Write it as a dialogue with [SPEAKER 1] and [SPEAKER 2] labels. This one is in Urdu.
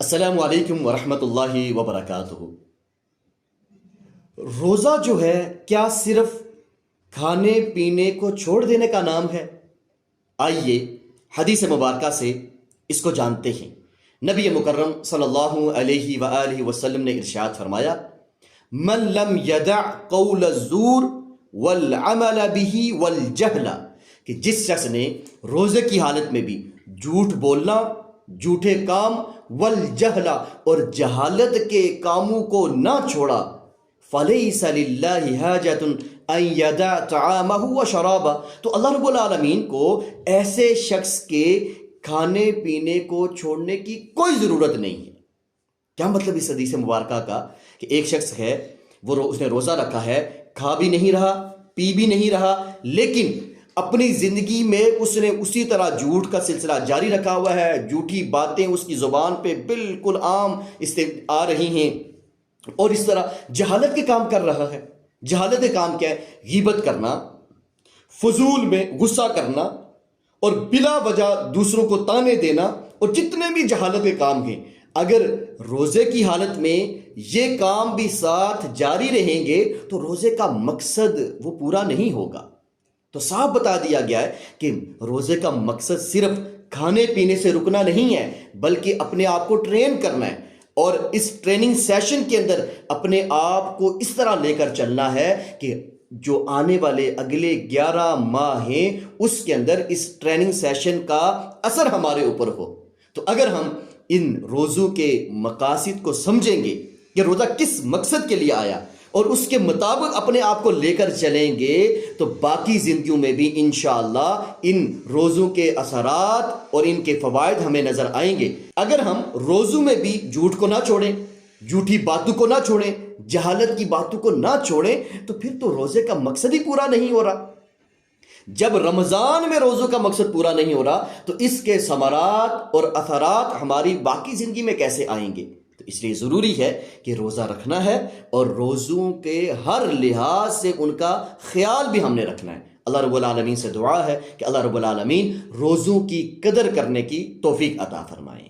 [SPEAKER 1] السلام علیکم ورحمۃ اللہ وبرکاتہ۔ روزہ جو ہے کیا صرف کھانے پینے کو چھوڑ دینے کا نام ہے؟ آئیے حدیث مبارکہ سے اس کو جانتے ہیں۔ نبی مکرم صلی اللہ علیہ وآلہ وسلم نے ارشاد فرمایا، من لم یدع قول الزور والعمل به والجہل، کہ جس شخص نے روزے کی حالت میں بھی جھوٹ بولنا، جھوٹے کام، والجہل اور جہالت کے کاموں کو نہ چھوڑا، فلیس للہ حاجۃ ان یدع طعامہ وشرابہ، تو اللہ رب العالمین کو ایسے شخص کے کھانے پینے کو چھوڑنے کی کوئی ضرورت نہیں ہے۔ کیا مطلب اس حدیث مبارکہ کا؟ کہ ایک شخص ہے، اس نے روزہ رکھا ہے، کھا بھی نہیں رہا، پی بھی نہیں رہا، لیکن اپنی زندگی میں اس نے اسی طرح جھوٹ کا سلسلہ جاری رکھا ہوا ہے، جھوٹی باتیں اس کی زبان پہ بالکل عام آ رہی ہیں، اور اس طرح جہالت کے کام کر رہا ہے۔ جہالت کے کام کیا ہے؟ غیبت کرنا، فضول میں غصہ کرنا، اور بلا وجہ دوسروں کو تانے دینا، اور جتنے بھی جہالت کے کام ہیں، اگر روزے کی حالت میں یہ کام بھی ساتھ جاری رہیں گے تو روزے کا مقصد وہ پورا نہیں ہوگا۔ تو صاف بتا دیا گیا ہے کہ روزے کا مقصد صرف کھانے پینے سے رکنا نہیں ہے، بلکہ اپنے آپ کو ٹرین کرنا ہے، اور اس ٹریننگ سیشن کے اندر اپنے آپ کو اس طرح لے کر چلنا ہے کہ جو آنے والے اگلے 11 ماہ ہیں اس کے اندر اس ٹریننگ سیشن کا اثر ہمارے اوپر ہو۔ تو اگر ہم ان روزوں کے مقاصد کو سمجھیں گے کہ روزہ کس مقصد کے لیے آیا، اور اس کے مطابق اپنے آپ کو لے کر چلیں گے، تو باقی زندگیوں میں بھی انشاءاللہ ان روزوں کے اثرات اور ان کے فوائد ہمیں نظر آئیں گے۔ اگر ہم روزوں میں بھی جھوٹ کو نہ چھوڑیں، جھوٹی باتوں کو نہ چھوڑیں، جہالت کی باتوں کو نہ چھوڑیں، تو پھر تو روزے کا مقصد ہی پورا نہیں ہو رہا۔ جب رمضان میں روزوں کا مقصد پورا نہیں ہو رہا تو اس کے ثمرات اور اثرات ہماری باقی زندگی میں کیسے آئیں گے؟ تو اس لیے ضروری ہے کہ روزہ رکھنا ہے، اور روزوں کے ہر لحاظ سے ان کا خیال بھی ہم نے رکھنا ہے۔ اللہ رب العالمین سے دعا ہے کہ اللہ رب العالمین روزوں کی قدر کرنے کی توفیق عطا فرمائیں۔